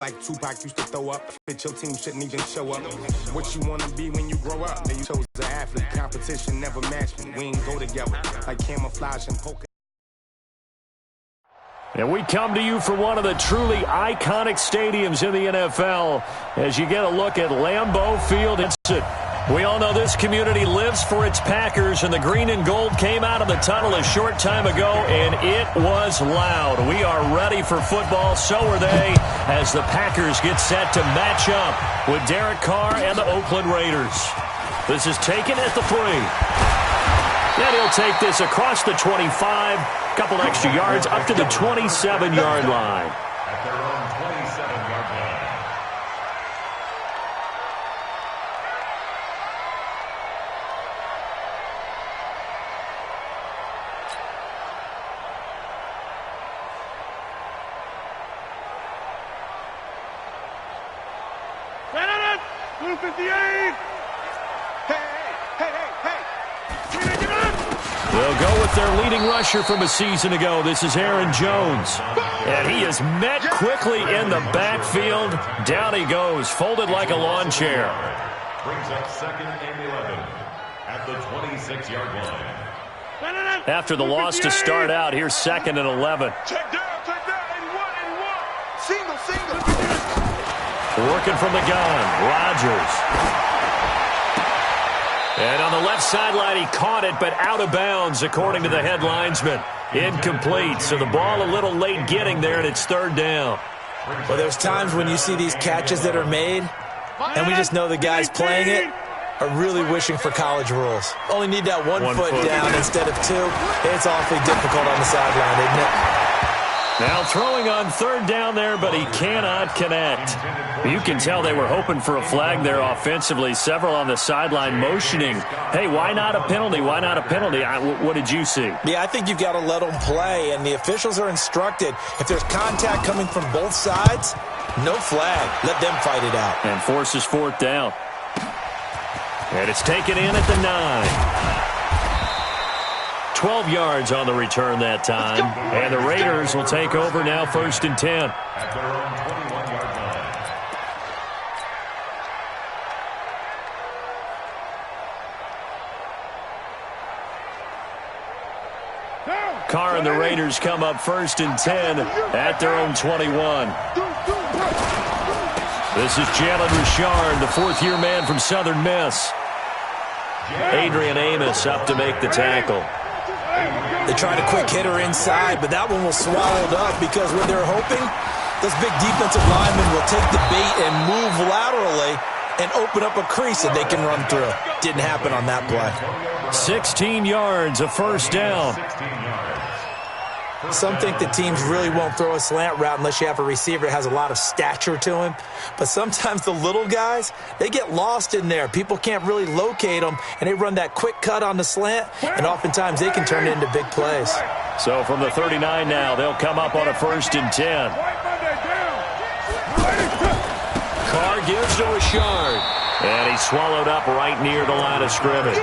Like Tupac used to throw up, bitch, your team shouldn't even show up. What you wanna be when you grow up? Then you chose the athlete, competition never matched me. We ain't go together, like camouflage and poker. And we come to you from one of the truly iconic stadiums in the NFL as you get a look at Lambeau Field. We all know this community lives for its Packers, and the green and gold came out of the tunnel a short time ago, and it was loud. We are ready for football, so are they, as the Packers get set to match up with Derek Carr and the Oakland Raiders. This is taken at the 3. And he'll take this across the 25, couple extra yards up to the 27-yard line. At their own 27-yard line. Blue 58! They'll go with their leading rusher from a season ago. This is Aaron Jones. And he is met quickly in the backfield. Down he goes, folded like a lawn chair. Brings up 2nd and 11 at the 26-yard line. After the loss to start out, here's 2nd and 11. Check down, 81. Single. Working from the gun, Rodgers. And on the left sideline, he caught it, but out of bounds, according to the head linesman. Incomplete, so the ball a little late getting there, and it's 3rd down. Well, there's times when you see these catches that are made, and we just know the guys playing it are really wishing for college rules. Only need that one foot down instead of 2. It's awfully difficult on the sideline, isn't it? Now throwing on 3rd down there, but he cannot connect. You can tell they were hoping for a flag there offensively. Several on the sideline motioning. Hey, why not a penalty? Why not a penalty? What did you see? Yeah, I think you've got to let them play, and the officials are instructed. If there's contact coming from both sides, no flag. Let them fight it out. And forces 4th down. And it's taken in at the 9. 12 yards on the return that time. And the Raiders will take over now 1st and 10. At their own 21-yard line. Carr and the Raiders come up 1st and 10 at their own 21. This is Jalen Richard, the 4th-year man from Southern Miss. Adrian Amos up to make the tackle. They tried a quick hitter inside, but that one was swallowed up because what they're hoping, those big defensive linemen will take the bait and move laterally and open up a crease that they can run through. Didn't happen on that play. 16 yards, a 1st down. Some think that teams really won't throw a slant route unless you have a receiver that has a lot of stature to him. But sometimes the little guys, they get lost in there. People can't really locate them, and they run that quick cut on the slant, and oftentimes they can turn it into big plays. So from the 39 now, they'll come up on a 1st and 10. Carr gives to Richard, and he's swallowed up right near the line of scrimmage.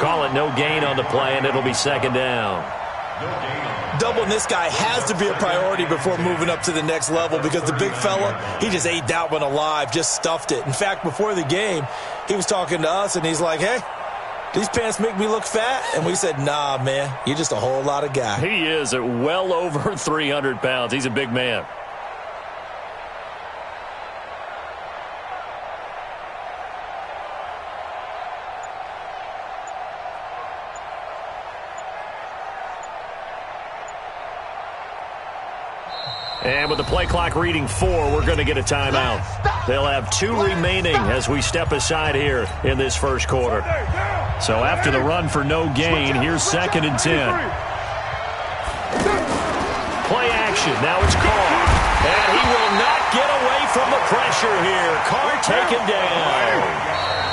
Call it no gain on the play, and it'll be 2nd down. Doubling this guy has to be a priority before moving up to the next level because the big fella, he just ate that one alive, just stuffed it. In fact, before the game, he was talking to us, and he's like, hey, these pants make me look fat? And we said, nah, man, you're just a whole lot of guy. He is at well over 300 pounds. He's a big man. And with the play clock reading 4, we're going to get a timeout. They'll have 2 remaining as we step aside here in this 1st quarter. So after the run for no gain, here's 2nd and 10. Play action. Now it's Carr. And he will not get away from the pressure here. Carr taken down.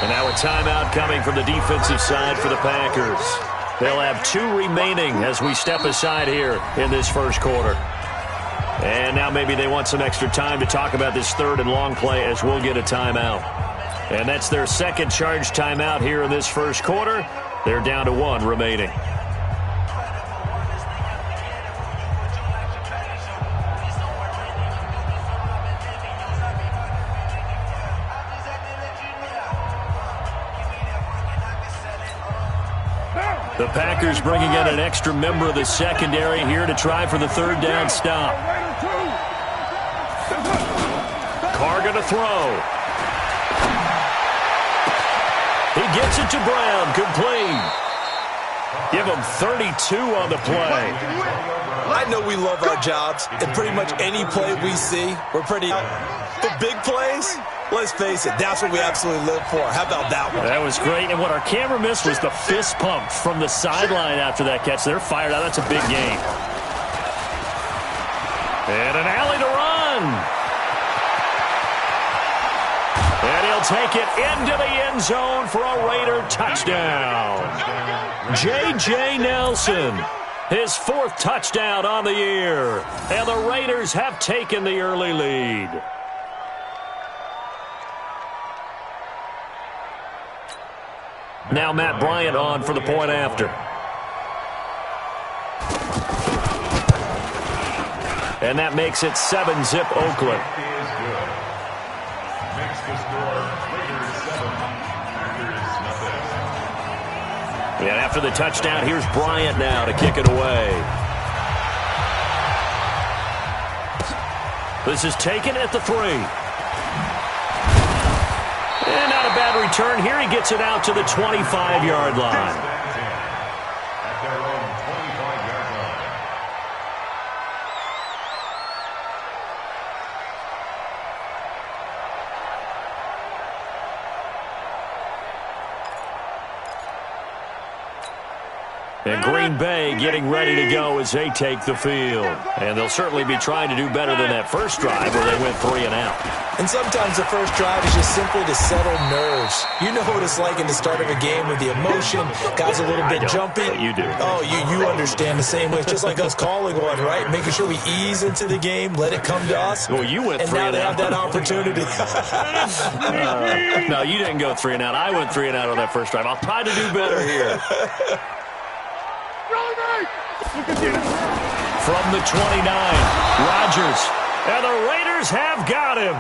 And now a timeout coming from the defensive side for the Packers. They'll have 2 remaining as we step aside here in this 1st quarter. And now maybe they want some extra time to talk about this 3rd and long play as we'll get a timeout. And that's their 2nd charge timeout here in this 1st quarter. They're down to 1 remaining. The Packers bringing in an extra member of the secondary here to try for the third down stop. Carr going to throw. He gets it to Brown, complete. Give him 32 on the play. I know we love our jobs, and pretty much any play we see, we're pretty out. But big plays, let's face it, that's what we absolutely live for. How about that one? That was great, and what our camera missed was the fist pump from the sideline after that catch. They're fired out. That's a big game. And an alley to run. And he'll take it into the end zone for a Raider touchdown. J.J. Nelson, his 4th touchdown on the year. And the Raiders have taken the early lead. Now Matt Bryant on for the point after. And that makes it 7-zip Oakland. And after the touchdown, here's Bryant now to kick it away. This is taken at the 3. And not a bad return here. He gets it out to the 25-yard line. And Green Bay getting ready to go as they take the field. And they'll certainly be trying to do better than that first drive where they went 3 and out. And sometimes the first drive is just simply to settle nerves. You know what it's like in the start of a game with the emotion. Guys a little bit jumpy. You do. Oh, you understand the same way. It's just like us calling one, right? Making sure we ease into the game, let it come to us. Well, you went 3 and out. And now they have that opportunity. No, you didn't go 3 and out. I went 3 and out on that first drive. I'll try to do better here. From the 29, Rodgers. And the Raiders have got him.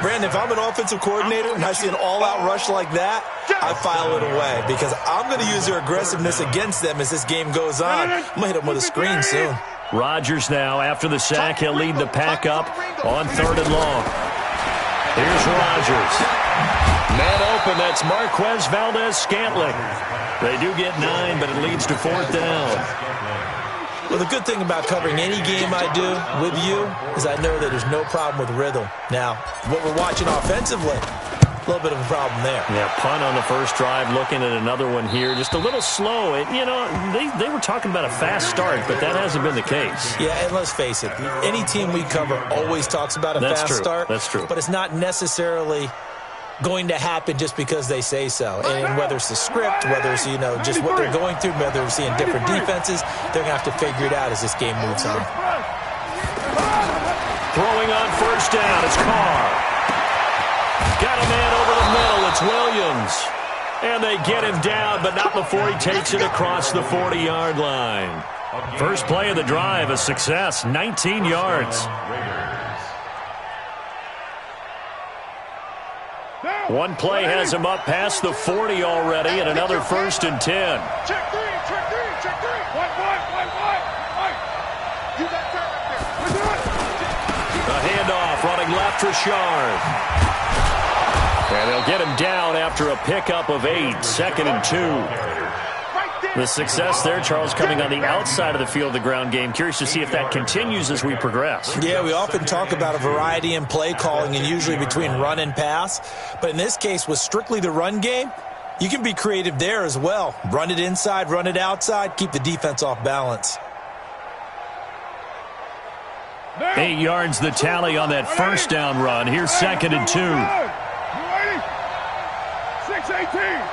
Brandon, if I'm an offensive coordinator and I see an all-out rush like that, I file it away because I'm going to use their aggressiveness against them as this game goes on. I'm going to hit them with a screen soon. Rodgers now, after the sack, he'll lead the pack up on 3rd and long. Here's Rodgers. Man open, that's Marquez Valdez-Scantling. They do get 9, but it leads to 4th down. Well, the good thing about covering any game I do with you is I know that there's no problem with rhythm. Now, what we're watching offensively, a little bit of a problem there. Yeah, punt on the first drive, looking at another one here. Just a little slow. You know, they were talking about a fast start, but that hasn't been the case. Yeah, and let's face it, any team we cover always talks about a fast start. That's true. But it's not necessarily going to happen just because they say so. And whether it's the script, whether it's, just what they're going through, whether they're seeing different defenses, they're going to have to figure it out as this game moves on. Throwing on first down, it's Carr. Got a man over the middle, it's Williams. And they get him down, but not before he takes it across the 40-yard line. First play of the drive, a success, 19 yards. One play has him up past the 40 already, and another 1st and 10. Check 3, check 3, check 3. Wide. You got that right there. A handoff, running left, Richard. And they'll get him down after a pickup of 8, 2nd and 2. The success there, Charles, coming on the outside of the field of the ground game. Curious to see if that continues as we progress. Yeah, we often talk about a variety in play calling and usually between run and pass. But in this case, with strictly the run game, you can be creative there as well. Run it inside, run it outside, keep the defense off balance. 8 yards the tally on that first down run. Here's 2nd and 2. 6-18.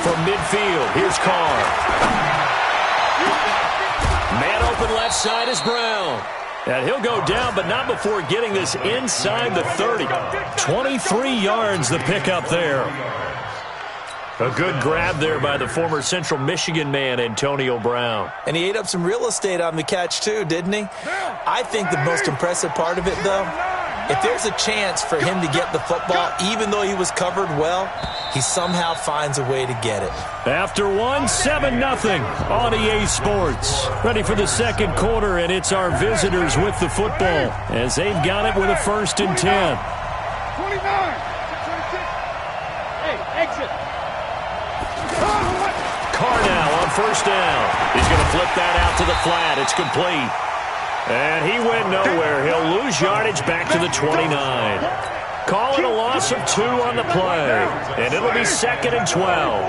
From midfield, here's Carr. Man open left side is Brown. And he'll go down, but not before getting this inside the 30. 23 yards the pickup there. A good grab there by the former Central Michigan man, Antonio Brown. And he ate up some real estate on the catch, too, didn't he? I think the most impressive part of it, though, if there's a chance for him to get the football, even though he was covered well, he somehow finds a way to get it. After one, 7-0 on EA Sports. Ready for the second quarter, and it's our visitors with the football as they've got it with a 1st and 10. 29. 26. Hey, exit. Carr now on 1st down. He's going to flip that out to the flat. It's complete. And he went nowhere. He'll lose yardage back to the 29. Call it a loss of 2 on the play. And it'll be 2nd and 12.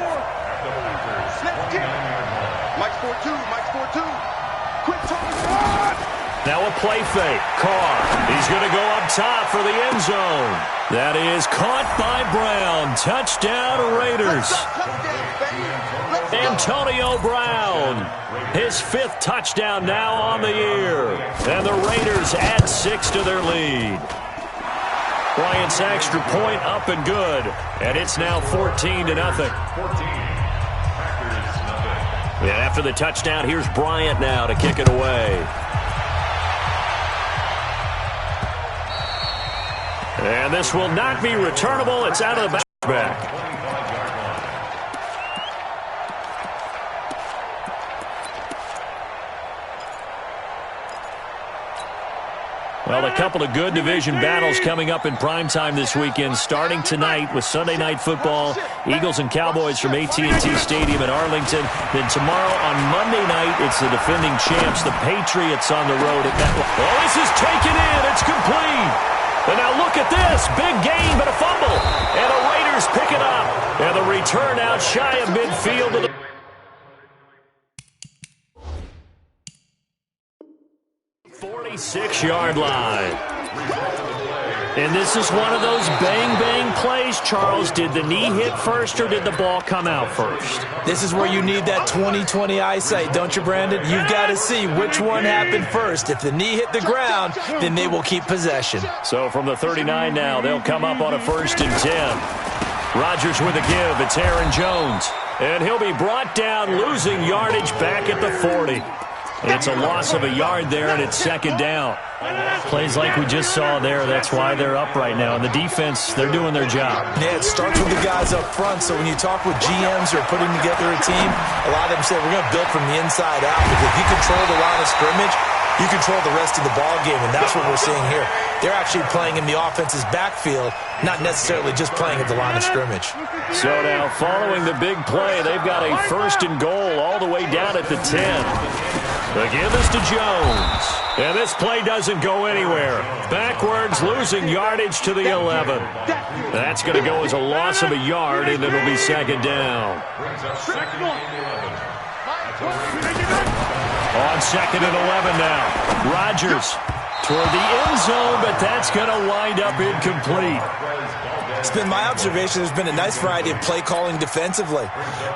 Mike's 4-2. Mike's 4-2. Quick toss. Now a play fake. Carr. He's going to go up top for the end zone. That is caught by Brown. Touchdown Raiders. Antonio Brown. His 5th touchdown now on the year. And the Raiders add 6 to their lead. Bryant's extra point up and good. And it's now 14-0. 14. Packers, nothing. And after the touchdown, here's Bryant now to kick it away. And this will not be returnable. It's out of the back. Well, a couple of good division battles coming up in primetime this weekend, starting tonight with Sunday Night Football, Eagles and Cowboys from AT&T Stadium in Arlington. Then tomorrow on Monday night, it's the defending champs, the Patriots, on the road at MetLife. Oh, this is taken in. It's complete. And now look at this. Big gain, but a fumble. And the Raiders pick it up. And the return out shy of midfield to the 46-yard line. And this is one of those bang-bang plays, Charles. Did the knee hit first or did the ball come out first? This is where you need that 20/20 eyesight, don't you, Brandon? You've got to see which one happened first. If the knee hit the ground, then they will keep possession. So from the 39 now, they'll come up on a 1st and 10. Rodgers with a give. It's Aaron Jones. And he'll be brought down, losing yardage back at the 40. It's a loss of a yard there, and it's 2nd down. Plays like we just saw there. That's why they're up right now. And the defense, they're doing their job. Yeah, it starts with the guys up front. So when you talk with GMs who are putting together a team, a lot of them say we're going to build from the inside out. Because if you control the line of scrimmage, you control the rest of the ball game, and that's what we're seeing here. They're actually playing in the offense's backfield, not necessarily just playing at the line of scrimmage. So now, following the big play, they've got a 1st and goal all the way down at the 10. The give is to Jones. And this play doesn't go anywhere. Backwards, losing yardage to the 11. That's going to go as a loss of a yard, and it'll be 2nd down. On 2nd and 11 now. Rodgers toward the end zone, but that's going to wind up incomplete. It's been my observation there's been a nice variety of play calling defensively.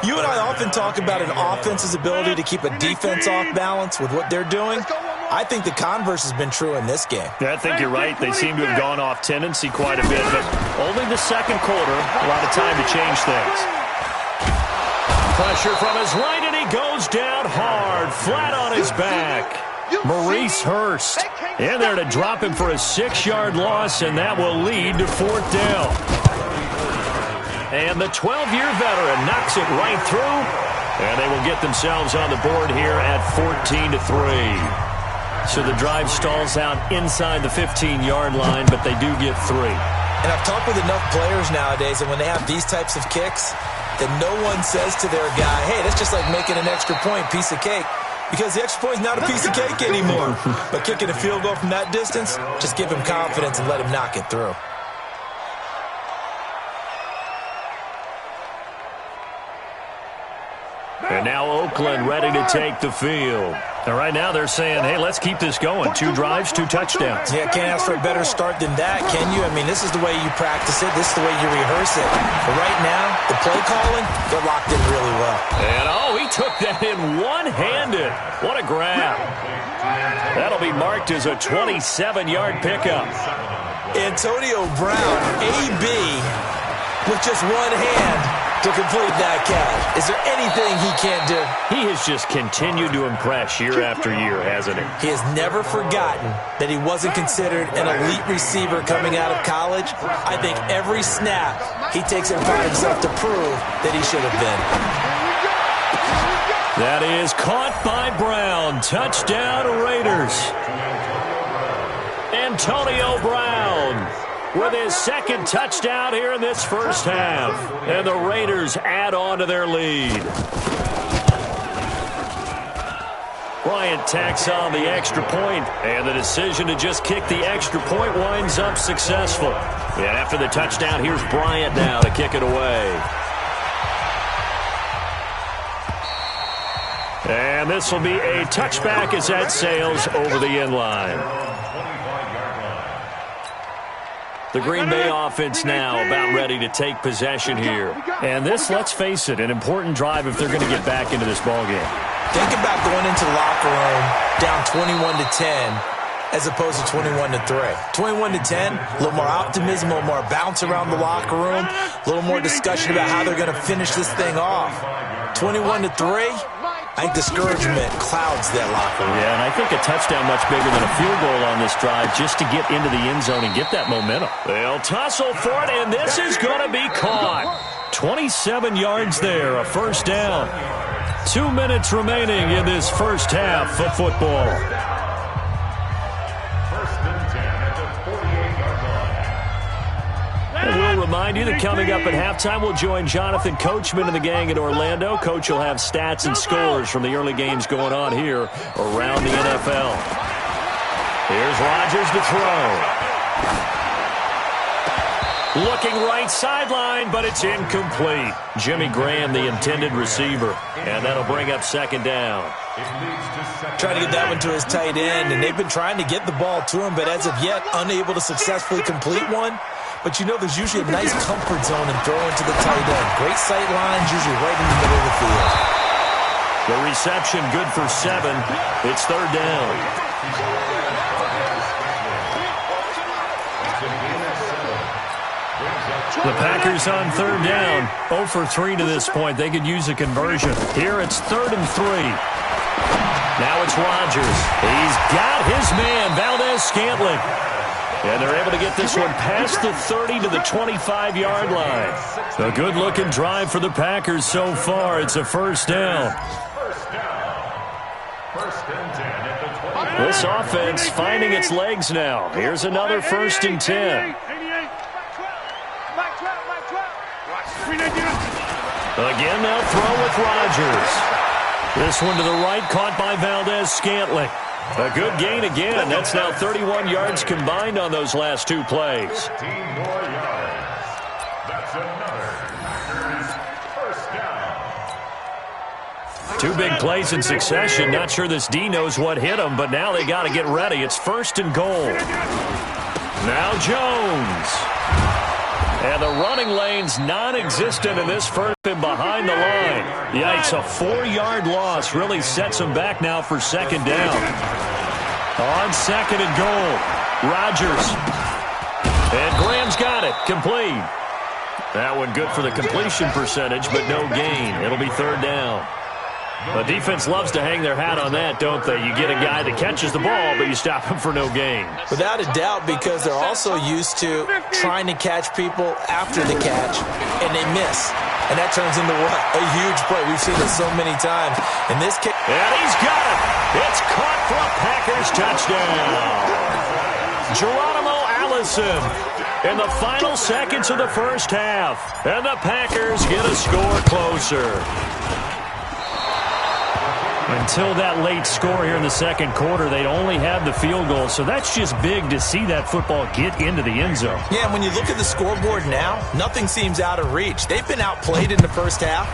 You and I often talk about an offense's ability to keep a defense off balance with what they're doing. I think the converse has been true in this game. Yeah, I think you're right. They seem to have gone off tendency quite a bit, but only the 2nd quarter, a lot of time to change things. Pressure from his right, and he goes down hard, flat on his back. Maurice Hurst in there to drop him for a 6-yard loss, and that will lead to 4th down. And the 12-year veteran knocks it right through, and they will get themselves on the board here at 14-3. So the drive stalls out inside the 15-yard line, but they do get 3. And I've talked with enough players nowadays, and when they have these types of kicks, that no one says to their guy, hey, that's just like making an extra point, piece of cake. Because the extra point is not a piece of cake anymore. But kicking a field goal from that distance, just give him confidence and let him knock it through. And now Oakland ready to take the field. And right now they're saying, hey, let's keep this going. 2 drives, 2 touchdowns. Yeah, can't ask for a better start than that, can you? I mean, this is the way you practice it. This is the way you rehearse it. But right now, the play calling, they're locked in really well. And, he took that in one-handed. What a grab. That'll be marked as a 27-yard pickup. Antonio Brown, AB, with just one hand, to complete that catch. Is there anything he can't do? He has just continued to impress year after year, hasn't he? He has never forgotten that he wasn't considered an elite receiver coming out of college. I think every snap he takes it upon himself to prove that he should have been. That is caught by Brown. Touchdown, Raiders. Antonio Brown with his second touchdown here in this first half. And the Raiders add on to their lead. Bryant tacks on the extra point, and the decision to just kick the extra point winds up successful. And after the touchdown, here's Bryant now to kick it away. And this will be a touchback as that sails over the end line. The Green Bay offense now about ready to take possession here. And this, let's face it, an important drive if they're going to get back into this ballgame. Think about going into the locker room down 21-10 as opposed to 21-3. 21-10, a little more optimism, a little more bounce around the locker room, a little more discussion about how they're going to finish this thing off. 21-3, I think discouragement clouds that locker room. Yeah, and I think a touchdown much bigger than a field goal on this drive just to get into the end zone and get that momentum. They'll tussle for it, and this is going to be caught. 27 yards there, a first down. 2 minutes remaining in this first half of football. And we'll remind you that coming up at halftime, we'll join Jonathan Coachman and the gang in Orlando. Coach will have stats and scores from the early games going on here around the NFL. Here's Rodgers to throw. Looking right sideline, but it's incomplete. Jimmy Graham, the intended receiver. And that'll bring up second down. Trying to get that one to his tight end, and they've been trying to get the ball to him, but as of yet, unable to successfully complete one. But you know there's usually a nice comfort zone in throwing to the tight end. Great sight lines, usually right in the middle of the field. The reception good for 7. It's third down. The Packers on third down. 0 for 3 to this point. They could use a conversion. Here it's 3rd and 3. Now it's Rodgers. He's got his man, Valdez-Scantling. And they're able to get this one past the 30 to the 25-yard line. A good-looking drive for the Packers so far. It's a first down. This offense finding its legs now. Here's another 1st and 10. Again, they'll throw with Rodgers. This one to the right, caught by Valdez-Scantling. A good gain again. That's now 31 yards combined on those last 2 plays. 15 more yards. That's another first down. 2 big plays in succession. Not sure this D knows what hit him, but now they got to get ready. It's 1st and goal. Now Jones. And the running lane's non-existent in this first and behind the line. Yikes, a 4-yard loss really sets him back now for second down. On 2nd and goal, Rodgers. And Graham's got it, complete. That one good for the completion percentage, but no gain. It'll be 3rd down. The defense loves to hang their hat on that, don't they? You get a guy that catches the ball, but you stop him for no gain. Without a doubt, because they're also used to trying to catch people after the catch, and they miss. And that turns into what? A huge play. We've seen it so many times. In this case, and he's got it. It's caught for a Packers touchdown. Geronimo Allison in the final seconds of the first half. And the Packers get a score closer. Until that late score here in the second quarter, they'd only had the field goal. So that's just big to see that football get into the end zone. Yeah, and when you look at the scoreboard now, nothing seems out of reach. They've been outplayed in the first half.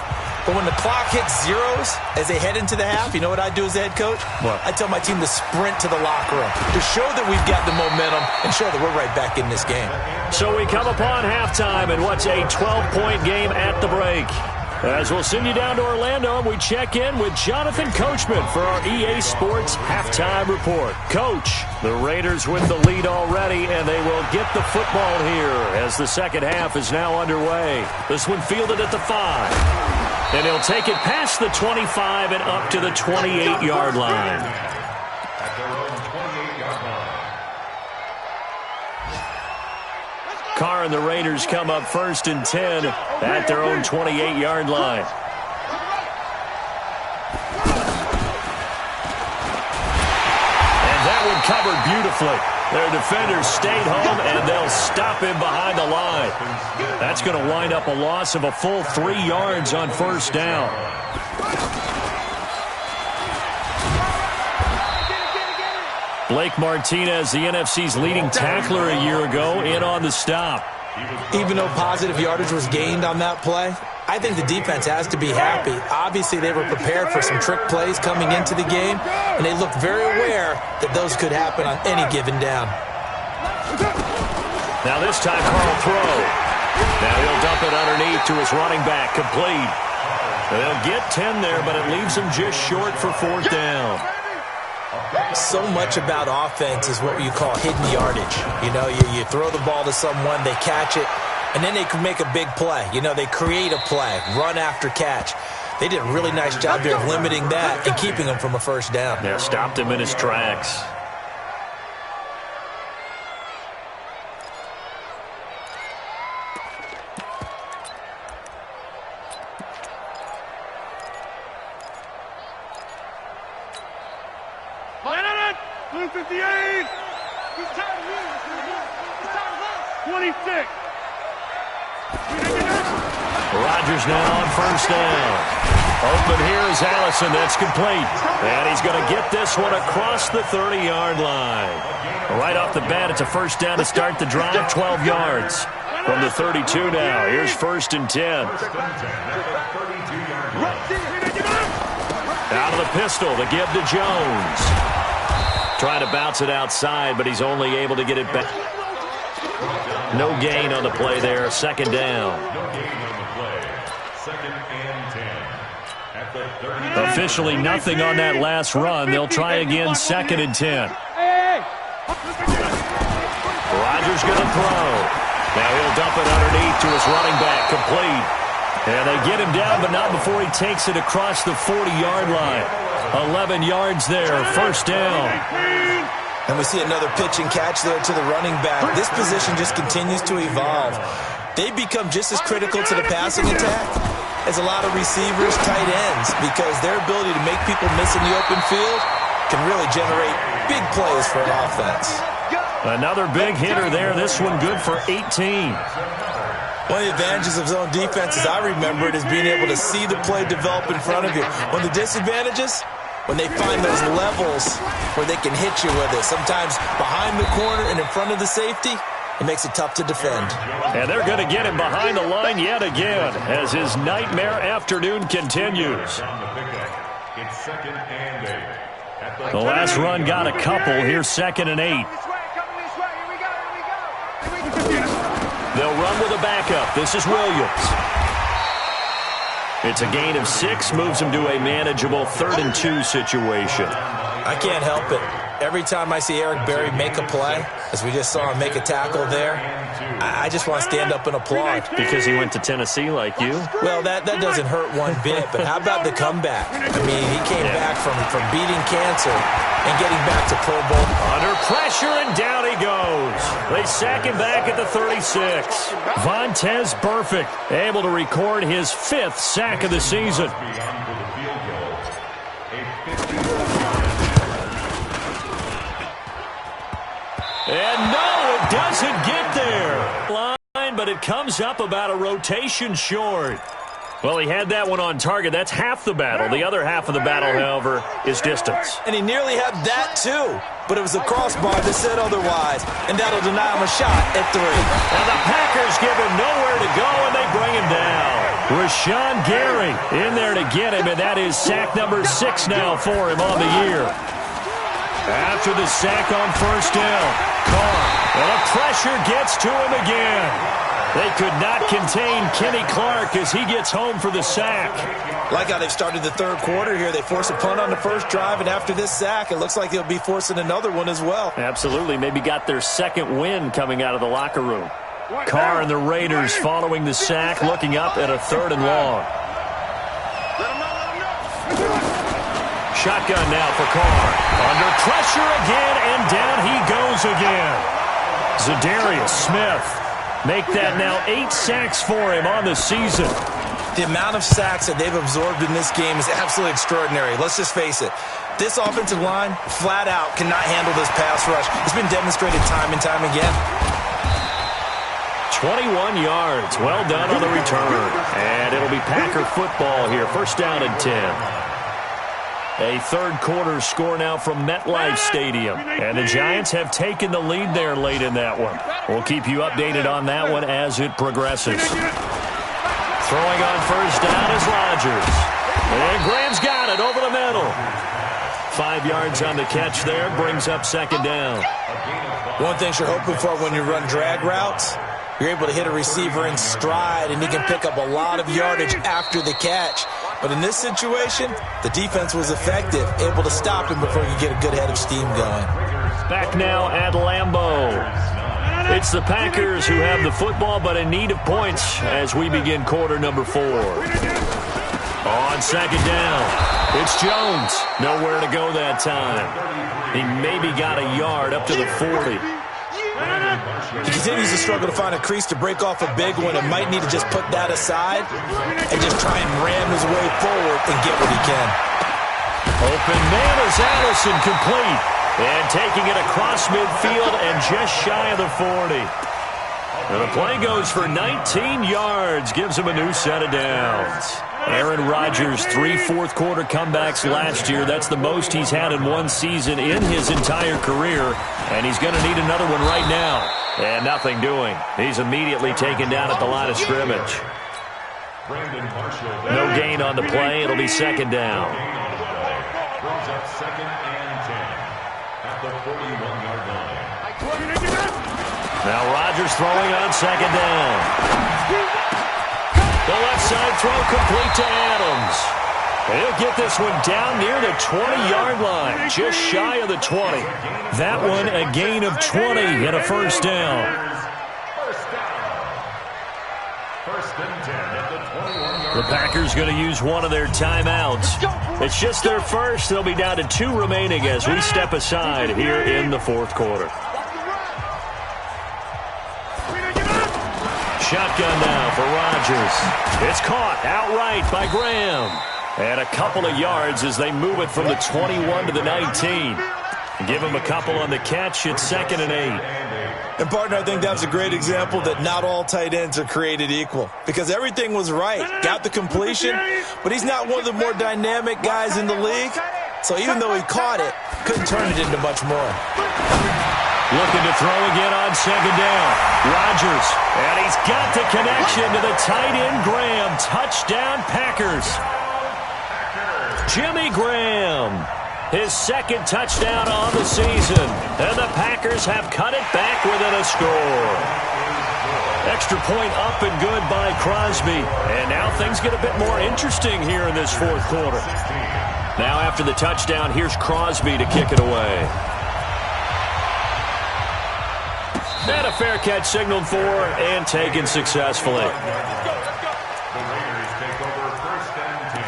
But when the clock hits zeros as they head into the half, you know what I do as the head coach? What? I tell my team to sprint to the locker room to show that we've got the momentum and show that we're right back in this game. So we come upon halftime in what's a 12-point game at the break. As we'll send you down to Orlando, and we check in with Jonathan Coachman for our EA Sports Halftime Report. Coach, the Raiders with the lead already, and they will get the football here as the second half is now underway. This one fielded at the 5. And he'll take it past the 25 and up to the 28-yard line. At their own 28-yard line. Carr and the Raiders come up 1st and 10 at their own 28-yard line. And that one covered beautifully. Their defenders stayed home, and they'll stop him behind the line. That's going to wind up a loss of a full 3 yards on 1st down. Blake Martinez, the NFC's leading tackler a year ago, in on the stop. Even though positive yardage was gained on that play, I think the defense has to be happy. Obviously, they were prepared for some trick plays coming into the game, and they looked very aware that those could happen on any given down. Now this time, Carl throw. Now he'll dump it underneath to his running back, complete. They'll get 10 there, but it leaves them just short for 4th down. So much about offense is what you call hidden yardage. You know, you throw the ball to someone, they catch it, and then they can make a big play. You know, they create a play, run after catch. They did a really nice job there of limiting that and keeping him from a 1st down. Yeah, stopped him in his tracks. Blue 58. He's tired of you. He's tired of us. 26. Rodgers now on 1st down. Open here is Allison. That's complete. And he's going to get this one across the 30-yard line. Right off the bat, it's a 1st down to start the drive, 12 yards. From the 32 now. Here's 1st and 10. Out of the pistol, the give to Jones. Trying to bounce it outside, but he's only able to get it back. No gain on the play there. 2nd down. Officially nothing on that last run. They'll try again, 2nd and 10. Rodgers going to throw. Now he'll dump it underneath to his running back, complete. And they get him down, but not before he takes it across the 40-yard line. 11 yards there, 1st down. And we see another pitch and catch there to the running back. This position just continues to evolve. They become just as critical to the passing attack as a lot of receivers, tight ends, because their ability to make people miss in the open field can really generate big plays for an offense. Another big hitter there. This one good for 18. One of the advantages of zone defense, as I remember it, is being able to see the play develop in front of you. One of the disadvantages, when they find those levels where they can hit you with it, sometimes behind the corner and in front of the safety, it makes it tough to defend. And they're going to get him behind the line yet again as his nightmare afternoon continues. The last run got a couple. Here's 2nd and 8. They'll run with a backup. This is Williams. It's a gain of 6, moves him to a manageable 3rd and 2 situation. I can't help it. Every time I see Eric Berry make a play, as we just saw him make a tackle there, I just want to stand up and applaud. Because he went to Tennessee like you? Well, that doesn't hurt one bit, but how about the comeback? I mean, he came back from beating cancer and getting back to Pro Bowl. Under pressure, and down he goes. They sack him back at the 36. Vontaze Burfict able to record his 5th sack of the season. And no, it doesn't get there. Line, but it comes up about a rotation short. Well, he had that one on target. That's half the battle. The other half of the battle, however, is distance. And he nearly had that, too. But it was a crossbar that said otherwise. And that'll deny him a shot at 3. And the Packers give him nowhere to go, and they bring him down. Rashawn Gary in there to get him, and that is sack number 6 now for him on the year. After the sack on 1st down, Carr, and the pressure gets to him again. They could not contain Kenny Clark as he gets home for the sack. Like how they've started the third quarter here. They force a punt on the first drive, and after this sack, it looks like they'll be forcing another one as well. Absolutely. Maybe got their second win coming out of the locker room. Carr and the Raiders following the sack, looking up at a 3rd and long. Shotgun now for Carr. Under pressure again, and down he goes again. Zadarius Smith. Make that now 8 sacks for him on the season. The amount of sacks that they've absorbed in this game is absolutely extraordinary. Let's just face it. This offensive line, flat out, cannot handle this pass rush. It's been demonstrated time and time again. 21 yards. Well done on the return. And it'll be Packer football here. First down and 10. A third quarter score now from MetLife Stadium. And the Giants have taken the lead there late in that one. We'll keep you updated on that one as it progresses. Throwing on first down is Rodgers. And Graham's got it over the middle. 5 yards on the catch there. Brings up second down. One thing you're hoping for when you run drag routes, you're able to hit a receiver in stride, and he can pick up a lot of yardage after the catch. But in this situation, the defense was effective, able to stop him before you get a good head of steam going. Back now at Lambeau. It's the Packers who have the football, but in need of points as we begin quarter number 4. On second down, it's Jones. Nowhere to go that time. He maybe got a yard up to the 40. He continues to struggle to find a crease to break off a big one and might need to just put that aside and just try and ram his way forward and get what he can. Open man is Addison, complete. And taking it across midfield and just shy of the 40. And the play goes for 19 yards, gives him a new set of downs. Aaron Rodgers, 3 fourth-quarter comebacks last year. That's the most he's had in one season in his entire career. And he's going to need another one right now. And nothing doing. He's immediately taken down at the line of scrimmage. No gain on the play. It'll be second down. Brings up second and 10 at the 41-yard line. Now Rodgers throwing on second down. The left side throw complete to Adams. And he'll get this one down near the 20-yard line, just shy of the 20. That one a gain of 20 and a first down. First and 10 at the 21-yard The Packers going to use one of their timeouts. It's just their first. They'll be down to 2 remaining as we step aside here in the fourth quarter. Shotgun now for Rodgers. It's caught outright by Graham. And a couple of yards as they move it from the 21 to the 19. Give him a couple on the catch. It's second and 8. And, partner, I think that was a great example that not all tight ends are created equal. Because everything was right. Got the completion, but he's not one of the more dynamic guys in the league. So even though he caught it, couldn't turn it into much more. Looking to throw again on second down. Rodgers, and he's got the connection to the tight end Graham. Touchdown Packers. Jimmy Graham, his second touchdown on the season. And the Packers have cut it back within a score. Extra point up and good by Crosby. And now things get a bit more interesting here in this fourth quarter. Now after the touchdown, here's Crosby to kick it away. And a fair catch signaled for and taken successfully. The Raiders take over first and 10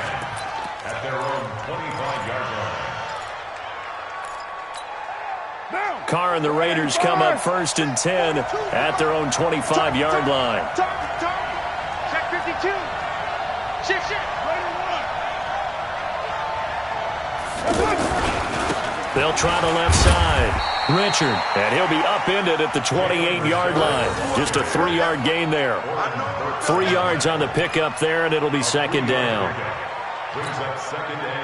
at their own 25-yard line. Carr and the Raiders come up first and 10 at their own 25-yard line. Check 52. Shift. They'll try the left side. Richard, and he'll be upended at the 28-yard line. Just a 3-yard gain there. 3 yards on the pickup there, and it'll be second down.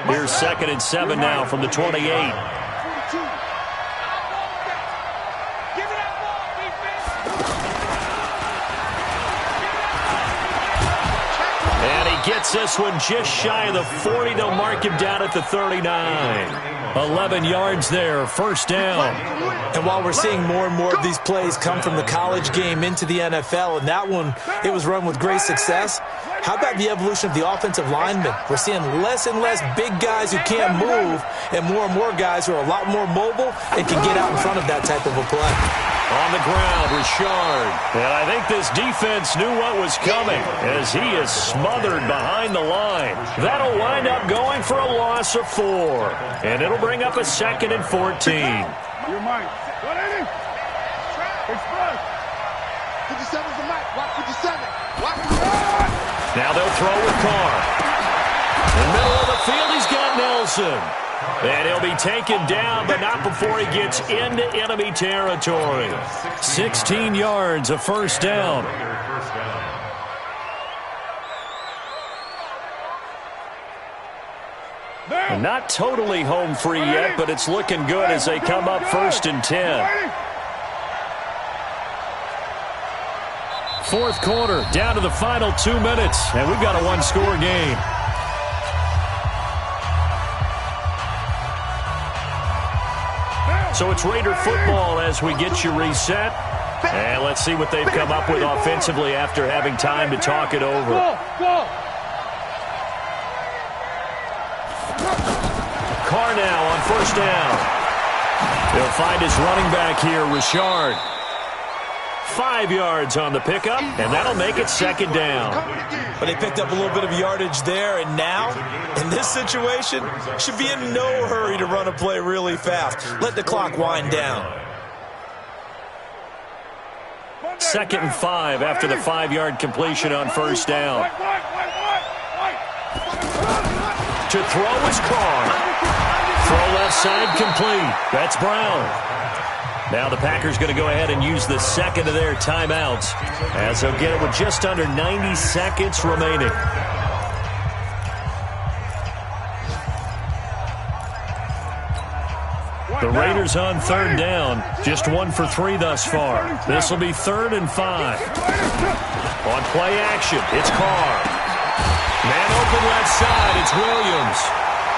Here's second and 7 now from the 28. And he gets this one just shy of the 40. They'll mark him down at the 39. 11 yards there, first down. And while we're seeing more and more of these plays come from the college game into the NFL, and that one, it was run with great success, how about the evolution of the offensive linemen? We're seeing less and less big guys who can't move and more guys who are a lot more mobile and can get out in front of that type of a play. On the ground, Richard. And I think this defense knew what was coming as he is smothered behind the line. That'll wind up going for a loss of 4. And it'll bring up a 2nd and 14. Your mind. 180. Express. 57's the mic. Watch 57. Watch 57. Now they'll throw with Carr. In the middle of the field, he's got Nelson. And he'll be taken down, but not before he gets into enemy territory. 16 yards, a first down. And not totally home free yet, but it's looking good as they come up 1st and 10. Fourth quarter, down to the final 2 minutes, and we've got a one-score game. So it's Raider football as we get you reset. And let's see what they've come up with offensively after having time to talk it over. Carr now on first down. He'll find his running back here, Richard. 5 yards on the pickup, and that'll make it 2nd down. But they picked up a little bit of yardage there, and now, in this situation, should be in no hurry to run a play really fast. Let the clock wind down. 2nd and 5 after the 5-yard completion on first down. To throw is Carr. Throw left side complete. That's Brown. Now the Packers going to go ahead and use the 2nd of their timeouts as they'll get it with just under 90 seconds remaining. The Raiders on 3rd down, just 1 for 3 thus far. This will be 3rd and 5. On play action, it's Carr. Man open left side, it's Williams.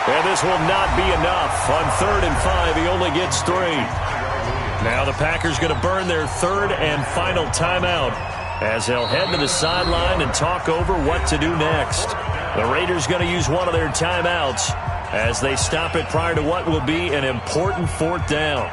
And this will not be enough. On 3rd and 5, he only gets 3. Now the Packers going to burn their 3rd and final timeout as they'll head to the sideline and talk over what to do next. The Raiders going to use one of their timeouts as they stop it prior to what will be an important 4th down.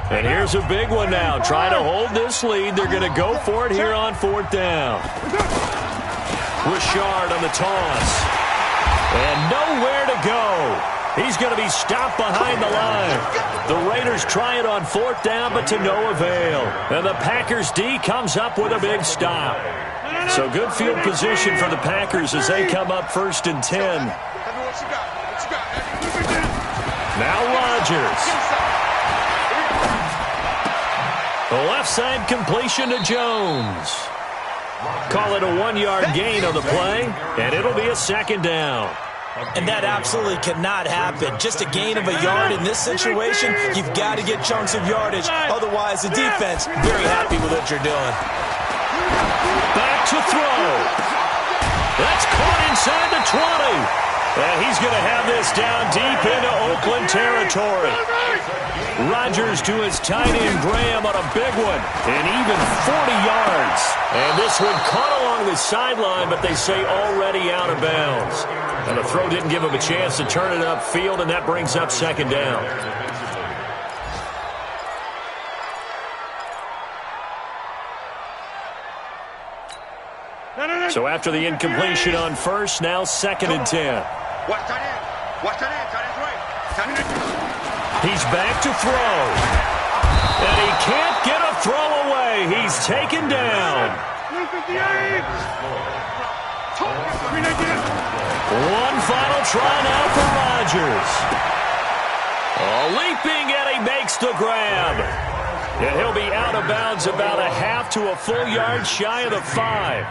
And here's a big one now. Trying to hold this lead. They're going to go for it here on 4th down. Richard on the toss. And nowhere to go. He's going to be stopped behind the line. The Raiders try it on 4th down, but to no avail. And the Packers D comes up with a big stop. So good field position for the Packers as they come up 1st and 10. Now Rodgers. The left side completion to Jones. Call it a 1-yard gain on the play, and it'll be a 2nd down. And that absolutely cannot happen. Just a gain of a yard in this situation, you've got to get chunks of yardage. Otherwise, the defense, very happy with what you're doing. Back to throw. That's caught inside the 20. And he's going to have this down deep into Oakland territory. Rodgers to his tight end Graham on a big one. And even 40 yards. And this one caught along the sideline, but they say already out of bounds. And the throw didn't give him a chance to turn it upfield, and that brings up 2nd down. So after the incompletion on first, now 2nd and 10. He's back to throw. And he can't get a throw away. He's taken down. One final try now for Rodgers. Leaping, and he makes the grab. And he'll be out of bounds about a half to a full yard shy of the 5.